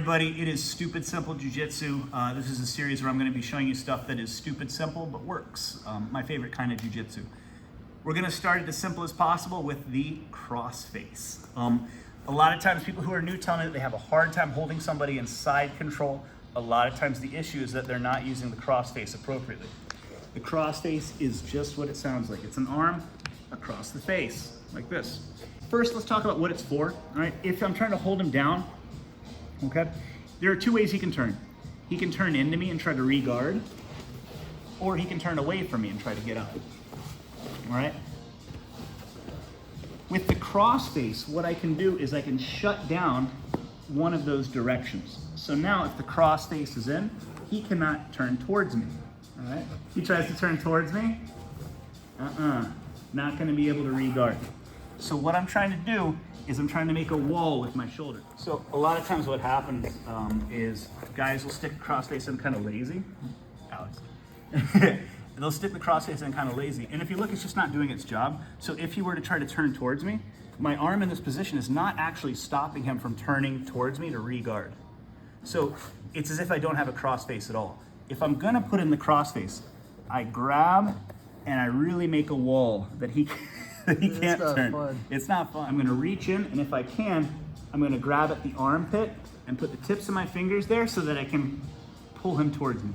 everybody, it is Stupid Simple Jiu-Jitsu. This is a series where I'm going to be showing you stuff that is stupid simple but works. My favorite kind of Jiu-Jitsu. We're going to start it as simple as possible with the Crossface. A lot of times people who are new tell me that they have a hard time holding somebody in side control. A lot of times the issue is that they're not using the Crossface appropriately. The Crossface is just what it sounds like. It's an arm across the face, like this. First, let's talk about what it's for. All right, if I'm trying to hold him down, okay, there are two ways he can turn. He can turn into me and try to re-guard, or he can turn away from me and try to get up. All right? With the Crossface, what I can do is I can shut down one of those directions. So now if the Crossface is in, he cannot turn towards me. All right? He tries to turn towards me, not gonna be able to re-guard. So what I'm trying to do is I'm trying to make a wall with my shoulder. So a lot of times what happens is guys will stick the Crossface in kind of lazy. Alex. They'll stick the Crossface in kind of lazy. And if you look, it's just not doing its job. So if he were to try to turn towards me, my arm in this position is not actually stopping him from turning towards me to re-guard. So it's as if I don't have a Crossface at all. If I'm gonna put in the Crossface, I grab and I really make a wall that he can't turn. Fun. It's not fun. I'm gonna reach in, and if I can, I'm gonna grab at the armpit and put the tips of my fingers there so that I can pull him towards me.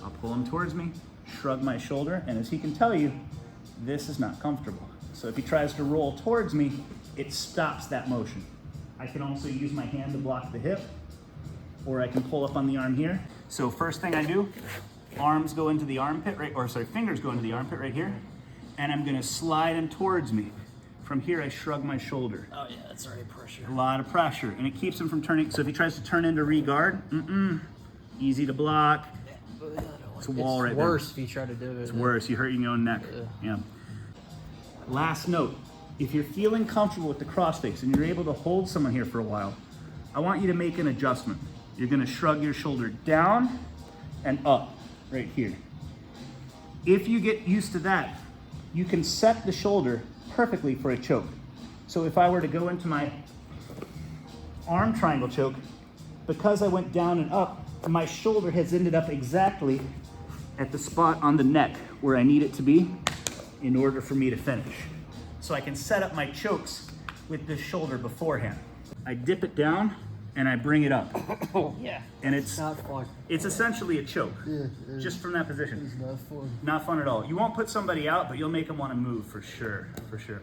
I'll pull him towards me, shrug my shoulder, and as he can tell you, this is not comfortable. So if he tries to roll towards me, it stops that motion. I can also use my hand to block the hip, or I can pull up on the arm here. So first thing I do, arms go into the armpit, fingers go into the armpit right here, and I'm gonna slide him towards me. From here, I shrug my shoulder. Oh yeah, that's already pressure. A lot of pressure, and it keeps him from turning. So if he tries to turn into re-guard, easy to block. It's a wall right there. It's worse if you try to do it. It's worse, you're hurting your own neck. Yeah. Last note, if you're feeling comfortable with the Crossface and you're able to hold someone here for a while, I want you to make an adjustment. You're gonna shrug your shoulder down and up, right here. If you get used to that, you can set the shoulder perfectly for a choke. So if I were to go into my arm triangle choke, because I went down and up, my shoulder has ended up exactly at the spot on the neck where I need it to be in order for me to finish. So I can set up my chokes with this shoulder beforehand. I dip it down and I bring it up. Yeah. And it's not fun. It's essentially a choke, just from that position. It's not fun. Not fun at all. You won't put somebody out, but you'll make them want to move for sure, for sure.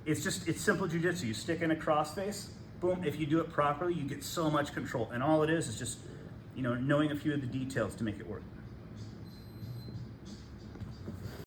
It's simple jiu-jitsu. You stick in a Crossface, boom, if you do it properly, you get so much control. And all it is just, knowing a few of the details to make it work.